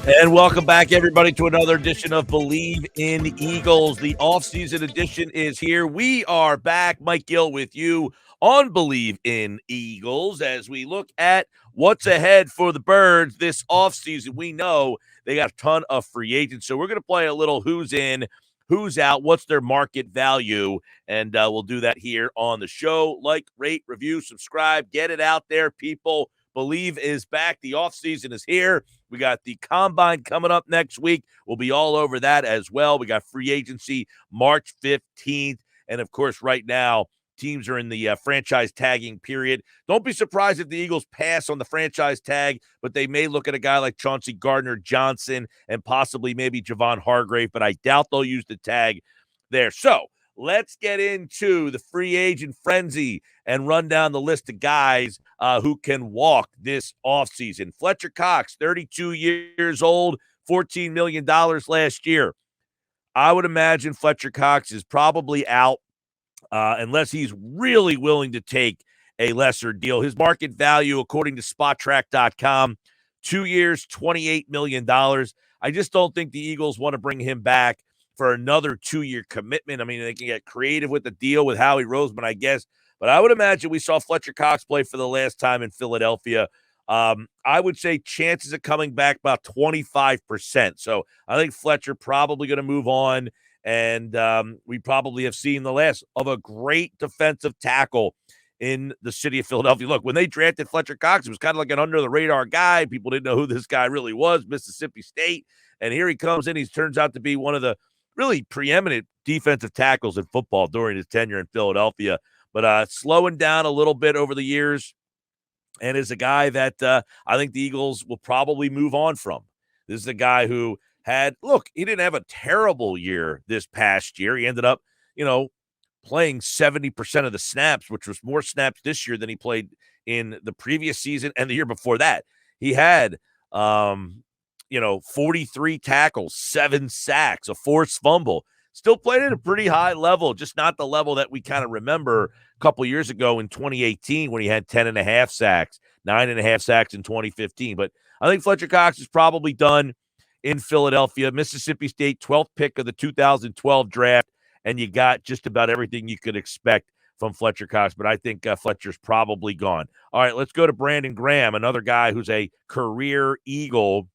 And welcome back, everybody, to another edition of Believe in Eagles. The offseason edition is here. We are back, Mike Gill, with you on Believe in Eagles as we look at what's ahead for the Birds this offseason. We know they got a ton of free agents, so we're going to play a little who's in, who's out, what's their market value, and we'll do that here on the show. Like, rate, review, subscribe, get it out there, people. Believe is back. The offseason is here. We got the Combine coming up next week. We'll be all over that as well. We got free agency March 15th. And, of course, right now, teams are in the franchise tagging period. Don't be surprised if the Eagles pass on the franchise tag, but they may look at a guy like Chauncey, Gardner, Johnson, and possibly maybe Javon Hargrave, but I doubt they'll use the tag there. So let's get into the free agent frenzy and run down the list of guys who can walk this offseason. Fletcher Cox, 32 years old, $14 million last year. I would imagine Fletcher Cox is probably out unless he's really willing to take a lesser deal. His market value, according to SpotTrack.com, 2 years, $28 million. I just don't think the Eagles want to bring him back for another 2-year commitment. I mean, they can get creative with the deal with Howie Roseman, I guess. But I would imagine we saw Fletcher Cox play for the last time in Philadelphia. I would say chances of coming back about 25%. So I think Fletcher probably going to move on. And we probably have seen the last of a great defensive tackle in the city of Philadelphia. Look, when they drafted Fletcher Cox, it was kind of like an under-the-radar guy. People didn't know who this guy really was, Mississippi State. And here he comes in. He turns out to be one of the really preeminent defensive tackles in football during his tenure in Philadelphia. But slowing down a little bit over the years, and is a guy that I think the Eagles will probably move on from. This is a guy who he didn't have a terrible year this past year. He ended up, playing 70% of the snaps, which was more snaps this year than he played in the previous season and the year before that. He had, 43 tackles, 7 sacks, a forced fumble. Still played at a pretty high level, just not the level that we kind of remember a couple years ago in 2018 when he had 10.5 sacks, 9.5 sacks in 2015. But I think Fletcher Cox is probably done in Philadelphia. Mississippi State, 12th pick of the 2012 draft, and you got just about everything you could expect from Fletcher Cox. But I think Fletcher's probably gone. All right, let's go to Brandon Graham, another guy who's a career Eagle.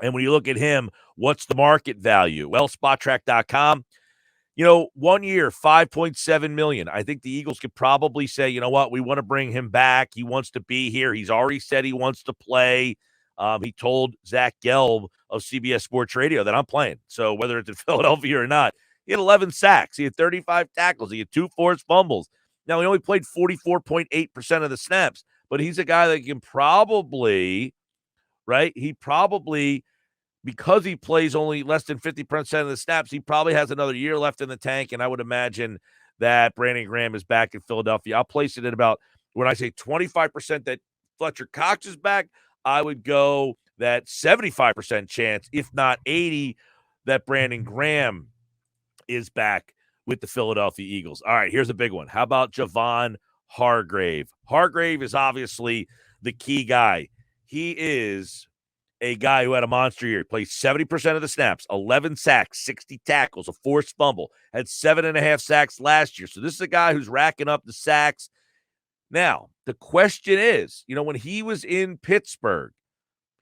And when you look at him, what's the market value? Well, SpotTrack.com, 1 year, $5.7 million. I think the Eagles could probably say, you know what, we want to bring him back. He wants to be here. He's already said he wants to play. He told Zach Gelb of CBS Sports Radio that I'm playing. So whether it's in Philadelphia or not, he had 11 sacks. He had 35 tackles. He had 2 forced fumbles. Now, he only played 44.8% of the snaps, but he's a guy that can probably – right? He probably, because he plays only less than 50% of the snaps, he probably has another year left in the tank, and I would imagine that Brandon Graham is back in Philadelphia. I'll place it at about, when I say 25% that Fletcher Cox is back, I would go that 75% chance, if not 80%, that Brandon Graham is back with the Philadelphia Eagles. All right, here's a big one. How about Javon Hargrave? Hargrave is obviously the key guy. He is a guy who had a monster year. He played 70% of the snaps, 11 sacks, 60 tackles, a forced fumble, had 7.5 sacks last year. So this is a guy who's racking up the sacks. Now, the question is, when he was in Pittsburgh,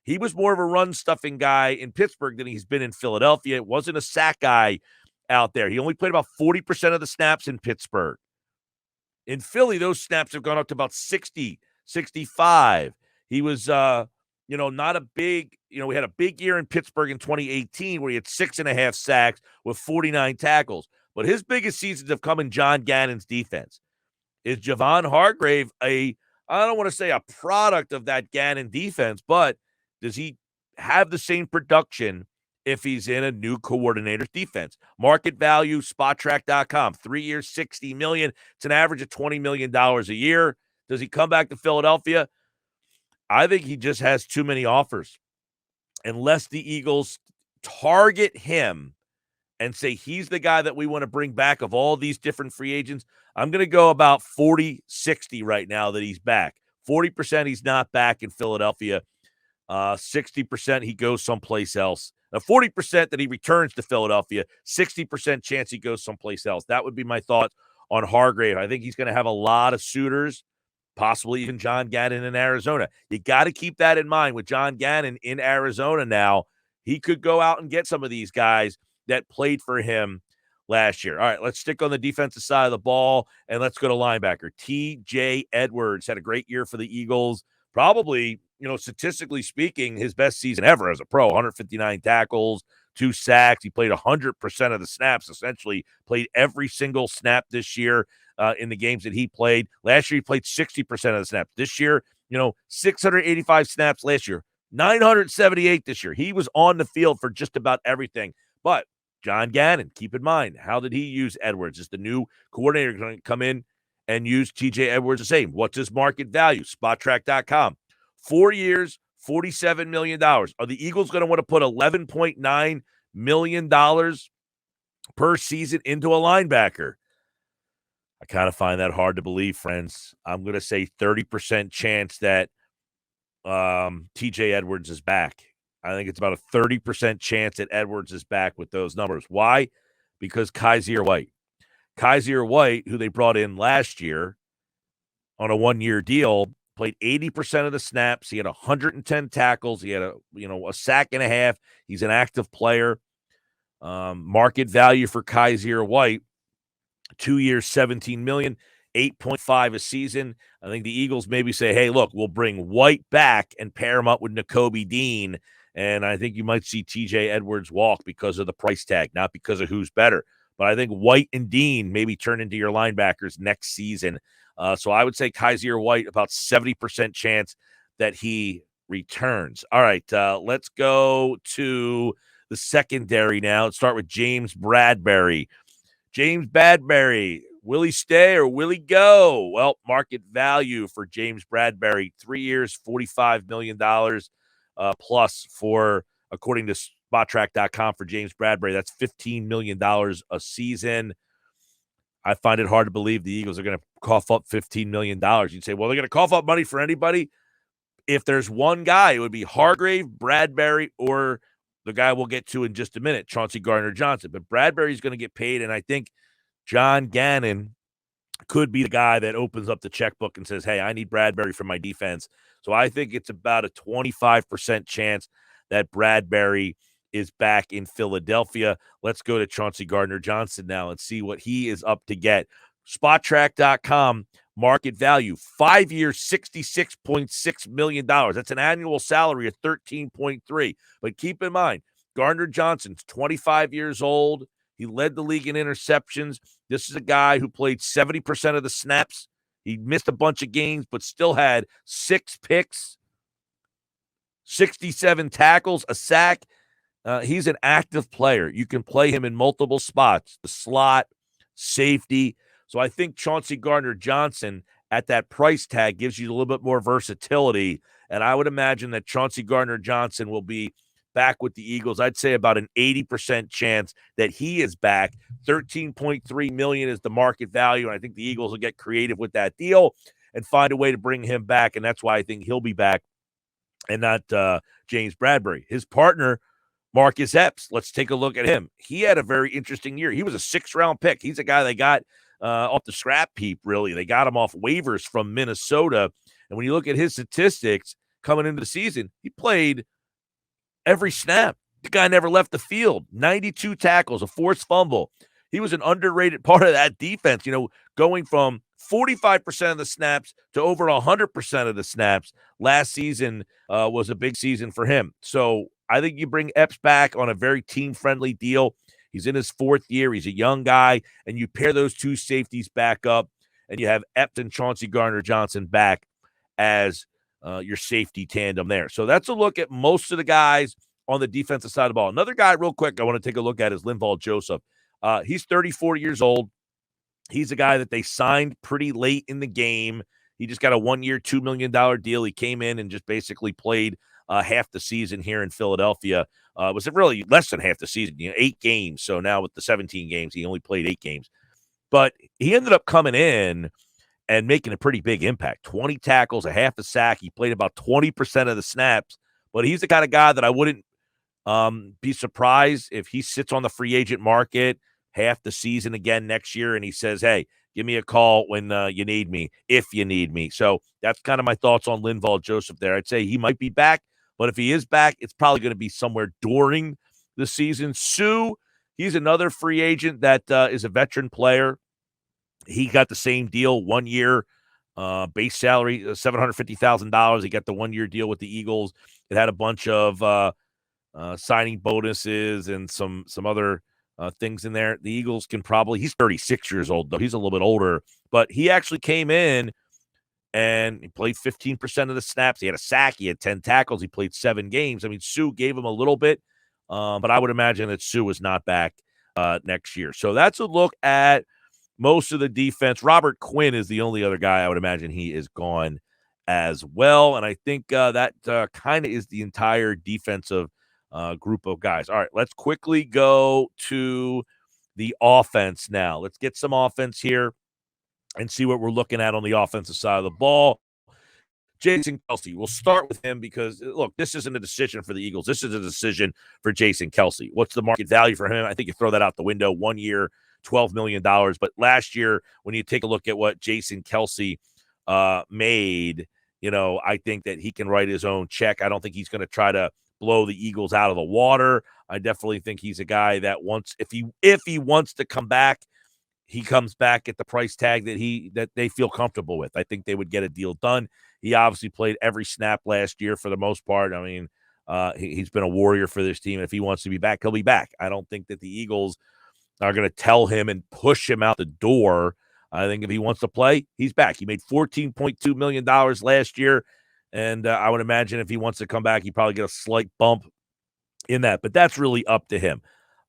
he was more of a run-stuffing guy in Pittsburgh than he's been in Philadelphia. It wasn't a sack guy out there. He only played about 40% of the snaps in Pittsburgh. In Philly, those snaps have gone up to about 60, 65. He was, not a big, we had a big year in Pittsburgh in 2018 where he had 6.5 sacks with 49 tackles. But his biggest seasons have come in John Gannon's defense. Is Javon Hargrave I don't want to say a product of that Gannon defense, but does he have the same production if he's in a new coordinator's defense. Market value, spottrack.com, 3 years, $60 million. It's an average of $20 million a year. Does he come back to Philadelphia? I think he just has too many offers. Unless the Eagles target him and say he's the guy that we want to bring back of all these different free agents, I'm going to go about 40-60 right now that he's back. 40% he's not back in Philadelphia. 60% he goes someplace else. 40% that he returns to Philadelphia. 60% chance he goes someplace else. That would be my thoughts on Hargrave. I think he's going to have a lot of suitors, possibly even John Gannon in Arizona. You got to keep that in mind with John Gannon in Arizona now. He could go out and get some of these guys that played for him last year. All right, let's stick on the defensive side of the ball, and let's go to linebacker. T.J. Edwards had a great year for the Eagles. Probably, statistically speaking, his best season ever as a pro. 159 tackles, 2 sacks. He played 100% of the snaps, essentially played every single snap this year in the games that he played. Last year, he played 60% of the snaps. This year, 685 snaps last year, 978 this year. He was on the field for just about everything. But John Gannon, keep in mind, how did he use Edwards? Is the new coordinator going to come in and use TJ Edwards the same? What's his market value? Spottrack.com. 4 years, $47 million. Are the Eagles going to want to put $11.9 million per season into a linebacker? I kind of find that hard to believe, friends. I'm going to say 30% chance that TJ Edwards is back. I think it's about a 30% chance that Edwards is back with those numbers. Why? Because Kaiser White, who they brought in last year on a 1-year deal, played 80% of the snaps. He had 110 tackles. He had a sack and a half. He's an active player. Market value for Kaiser White, 2 years, $17 million, 8.5 a season. I think the Eagles maybe say, hey, look, we'll bring White back and pair him up with Nakobe Dean. And I think you might see TJ Edwards walk because of the price tag, not because of who's better. But I think White and Dean maybe turn into your linebackers next season. So I would say Kaiser White, about 70% chance that he returns. All right, let's go to the secondary now. Let's start with James Bradberry. James Bradberry, will he stay or will he go? Well, market value for James Bradberry, 3 years, $45 million plus for, according to spottrack.com, for James Bradberry. That's $15 million a season. I find it hard to believe the Eagles are going to cough up $15 million. You'd say, well, they're going to cough up money for anybody. If there's one guy, it would be Hargrave, Bradberry, or the guy we'll get to in just a minute, Chauncey Gardner-Johnson. But Bradberry's going to get paid, and I think John Gannon could be the guy that opens up the checkbook and says, hey, I need Bradberry for my defense. So I think it's about a 25% chance that Bradberry is back in Philadelphia. Let's go to Chauncey Gardner-Johnson now and see what he is up to get. Spottrack.com, market value, 5 years, $66.6 million. That's an annual salary of 13.3. But keep in mind, Gardner-Johnson's 25 years old. He led the league in interceptions. This is a guy who played 70% of the snaps. He missed a bunch of games, but still had 6 picks, 67 tackles, a sack. He's an active player. You can play him in multiple spots, the slot, safety. So I think Chauncey Gardner-Johnson at that price tag gives you a little bit more versatility. And I would imagine that Chauncey Gardner-Johnson will be back with the Eagles. I'd say about an 80% chance that he is back. $13.3 million is the market value. And I think the Eagles will get creative with that deal and find a way to bring him back. And that's why I think he'll be back and not James Bradberry. His partner, Marcus Epps, let's take a look at him. He had a very interesting year. He was a 6th-round pick. He's a guy they got off the scrap heap, really. They got him off waivers from Minnesota. And when you look at his statistics coming into the season, he played every snap. The guy never left the field. 92 tackles, a forced fumble. He was an underrated part of that defense, going from 45% of the snaps to over 100% of the snaps. Last season was a big season for him. So I think you bring Epps back on a very team-friendly deal. He's in his 4th year. He's a young guy, and you pair those two safeties back up, and you have Epps and Chauncey Gardner-Johnson back as your safety tandem there. So that's a look at most of the guys on the defensive side of the ball. Another guy, real quick, I want to take a look at is Linval Joseph. He's 34 years old. He's a guy that they signed pretty late in the game. He just got a 1-year, $2 million deal. He came in and just basically played half the season here in Philadelphia. Was it really less than half the season? 8 games. So now with the 17 games, he only played 8 games. But he ended up coming in and making a pretty big impact. 20 tackles, a half a sack. He played about 20% of the snaps. But he's the kind of guy that I wouldn't be surprised if he sits on the free agent market half the season again next year and he says, hey, give me a call when you need me, if you need me. So that's kind of my thoughts on Linval Joseph there. I'd say he might be back, but if he is back, it's probably going to be somewhere during the season. Sue, he's another free agent that is a veteran player. He got the same deal, 1 year, base salary, $750,000. He got the 1-year deal with the Eagles. It had a bunch of signing bonuses and some other things in there. The Eagles can probably, he's 36 years old, though. He's a little bit older, but he actually came in and he played 15% of the snaps. He had a sack. He had 10 tackles. He played 7 games. I mean, Sue gave him a little bit, but I would imagine that Sue is not back next year. So that's a look at most of the defense. Robert Quinn is the only other guy I would imagine he is gone as well. And I think that kind of is the entire defensive group of guys. All right, let's quickly go to the offense now. Let's get some offense here and see what we're looking at on the offensive side of the ball. Jason Kelce, we'll start with him because, look, this isn't a decision for the Eagles. This is a decision for Jason Kelce. What's the market value for him? I think you throw that out the window. 1 year, $12 million. But last year, when you take a look at what Jason Kelce made, I think that he can write his own check. I don't think he's going to try to blow the Eagles out of the water. I definitely think he's a guy that wants, if he wants to come back, he comes back at the price tag that they feel comfortable with. I think they would get a deal done. He obviously played every snap last year for the most part. I mean, he's been a warrior for this team. If he wants to be back, he'll be back. I don't think that the Eagles are going to tell him and push him out the door. I think if he wants to play, he's back. He made $14.2 million last year, and I would imagine if he wants to come back, he probably get a slight bump in that. But that's really up to him.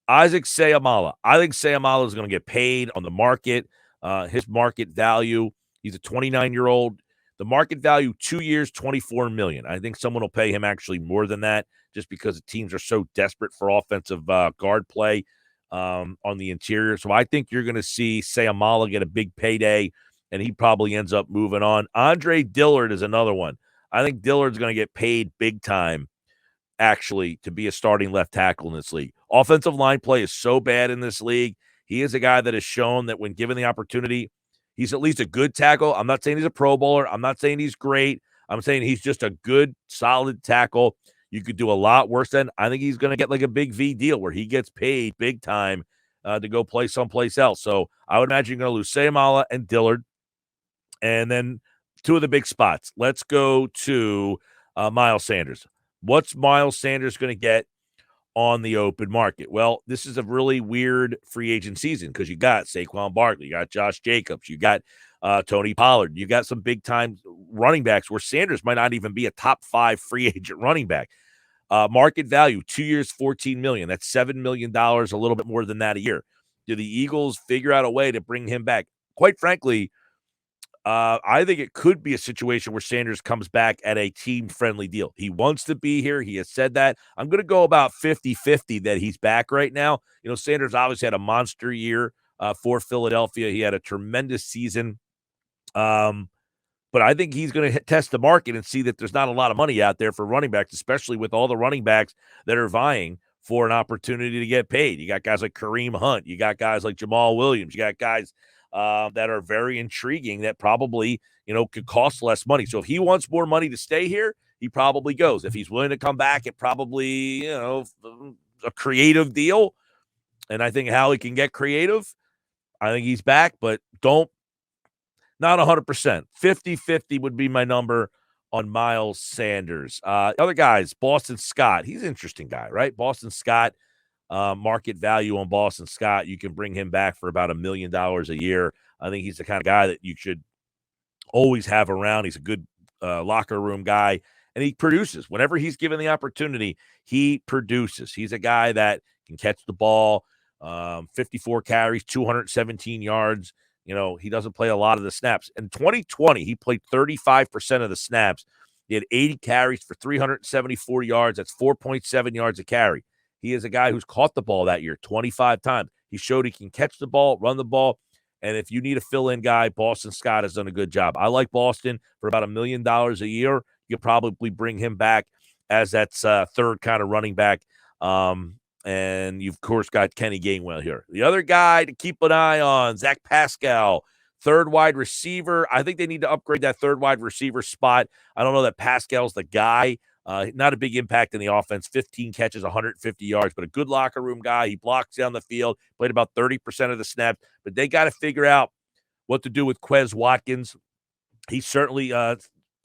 Isaac Seumalo. I think Seumalo is going to get paid on the market. His market value, he's a 29-year-old. The market value, 2 years, $24 million. I think someone will pay him actually more than that just because the teams are so desperate for offensive guard play on the interior. So I think you're going to see Seumalo get a big payday, and he probably ends up moving on. Andre Dillard is another one. I think Dillard's going to get paid big time, actually, to be a starting left tackle in this league. Offensive line play is so bad in this league. He is a guy that has shown that when given the opportunity, he's at least a good tackle. I'm not saying he's a Pro Bowler. I'm not saying he's great. I'm saying he's just a good, solid tackle. You could do a lot worse than. I think he's going to get like a big V deal where he gets paid big time to go play someplace else. So I would imagine you're going to lose Seumalo and Dillard. And then two of the big spots. Let's go to Miles Sanders. What's Miles Sanders going to get on the open market? Well, this is a really weird free agent season because you got Saquon Barkley, you got Josh Jacobs, you got Tony Pollard, you got some big time running backs where Sanders might not even be a top 5 free agent running back. Market value, 2 years, $14 million. That's $7 million, a little bit more than that a year. Do the Eagles figure out a way to bring him back? Quite frankly, I think it could be a situation where Sanders comes back at a team-friendly deal. He wants to be here. He has said that. I'm going to go about 50-50 that he's back right now. Sanders obviously had a monster year for Philadelphia. He had a tremendous season. But I think he's going to test the market and see that there's not a lot of money out there for running backs, especially with all the running backs that are vying for an opportunity to get paid. You got guys like Kareem Hunt. You got guys like Jamal Williams. You got guys that are very intriguing that probably, could cost less money. So if he wants more money to stay here, he probably goes. If he's willing to come back, it probably, a creative deal. And I think how he can get creative, I think he's back, but not 100%. 50-50 would be my number on Miles Sanders. Other guys, Boston Scott. He's an interesting guy, right? Boston Scott. Market value on Boston Scott, you can bring him back for about $1 million a year. I think he's the kind of guy that you should always have around. He's a good locker room guy, and he produces. Whenever he's given the opportunity, he produces. He's a guy that can catch the ball, 54 carries, 217 yards. He doesn't play a lot of the snaps. In 2020, he played 35% of the snaps. He had 80 carries for 374 yards. That's 4.7 yards a carry. He is a guy who's caught the ball that year 25 times. He showed he can catch the ball, run the ball. And if you need a fill-in guy, Boston Scott has done a good job. I like Boston for about $1 million a year. You could probably bring him back as that third kind of running back. And you've, of course, got Kenny Gainwell here. The other guy to keep an eye on, Zach Pascal, third wide receiver. I think they need to upgrade that third wide receiver spot. I don't know that Pascal's the guy. Not a big impact in the offense, 15 catches, 150 yards, but a good locker room guy. He blocks down the field, played about 30% of the snaps, but they got to figure out what to do with Quez Watkins. He certainly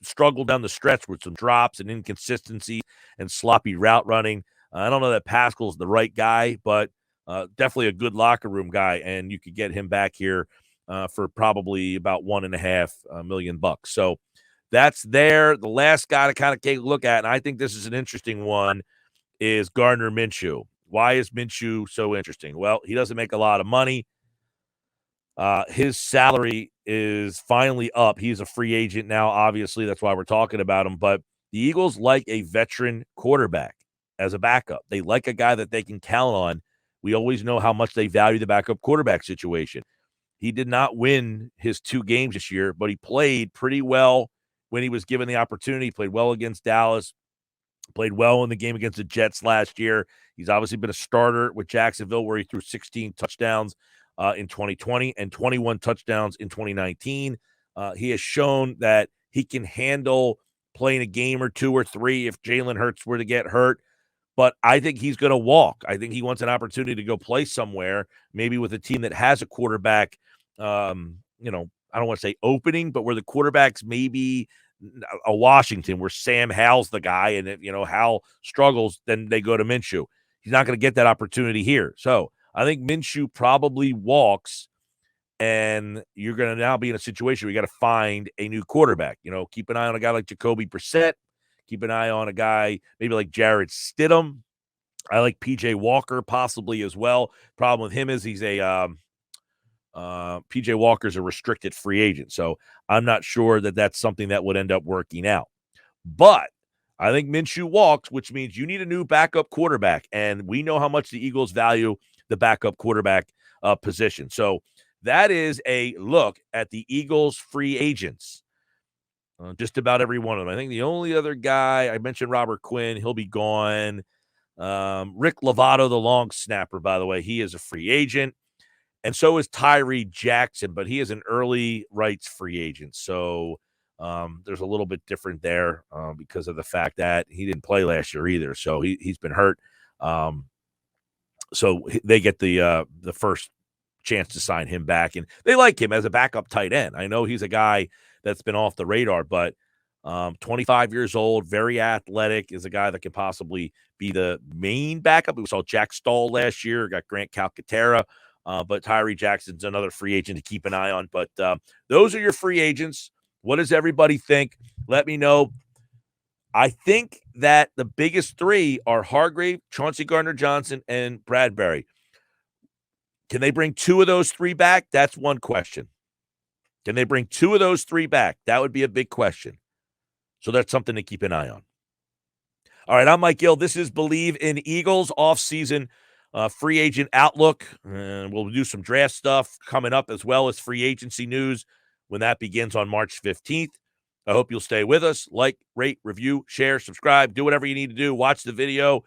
struggled down the stretch with some drops and inconsistencies and sloppy route running. I don't know that Pascal's the right guy, but definitely a good locker room guy, and you could get him back here for probably about $1.5 million. So that's there. The last guy to kind of take a look at, and I think this is an interesting one, is Gardner Minshew. Why is Minshew so interesting? Well, he doesn't make a lot of money. His salary is finally up. He's a free agent now, obviously. That's why we're talking about him. But the Eagles like a veteran quarterback as a backup. They like a guy that they can count on. We always know how much they value the backup quarterback situation. He did not win his 2 games this year, but he played pretty well when he was given the opportunity. He played well against Dallas, played well in the game against the Jets last year. He's obviously been a starter with Jacksonville, where he threw 16 touchdowns in 2020 and 21 touchdowns in 2019. He has shown that he can handle playing a game or 2 or 3 if Jalen Hurts were to get hurt. But I think he's going to walk. I think he wants an opportunity to go play somewhere, maybe with a team that has a quarterback, I don't want to say opening, but where the quarterback's maybe a Washington, where Sam Howell's the guy, and if, Howell struggles, then they go to Minshew. He's not going to get that opportunity here. So I think Minshew probably walks, and you're going to now be in a situation where you got to find a new quarterback. Keep an eye on a guy like Jacoby Brissett. Keep an eye on a guy maybe like Jarrett Stidham. I like P.J. Walker possibly as well. Problem with him is he's a P.J. Walker's a restricted free agent, so I'm not sure that that's something that would end up working out. But I think Minshew walks, which means you need a new backup quarterback, and we know how much the Eagles value the backup quarterback position. So that is a look at the Eagles free agents. Just about every one of them. I think the only other guy, I mentioned Robert Quinn, he'll be gone. Rick Lovato, the long snapper, by the way, he is a free agent. And so is Tyree Jackson, but he is an early rights free agent. So there's a little bit different there because of the fact that he didn't play last year either. So he's been hurt. So they get the first chance to sign him back. And they like him as a backup tight end. I know he's a guy that's been off the radar, but 25 years old, very athletic, is a guy that could possibly be the main backup. We saw Jack Stahl last year, got Grant Calcaterra, but Tyree Jackson's another free agent to keep an eye on. But those are your free agents. What does everybody think? Let me know. I think that the biggest 3 are Hargrave, Chauncey Gardner-Johnson, and Bradbury. Can they bring 2 of those 3 back? That's one question. Can they bring 2 of those 3 back? That would be a big question. So that's something to keep an eye on. All right, I'm Mike Gill. This is Believe in Eagles offseason free agent outlook. And we'll do some draft stuff coming up, as well as free agency news when that begins on March 15th. I hope you'll stay with us. Like, rate, review, share, subscribe. Do whatever you need to do. Watch the video.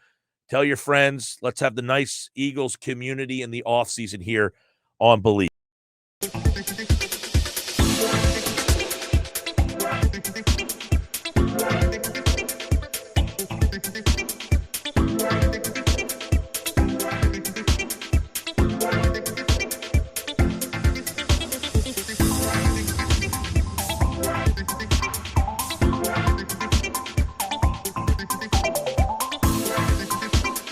Tell your friends. Let's have the nice Eagles community in the offseason here on Believe.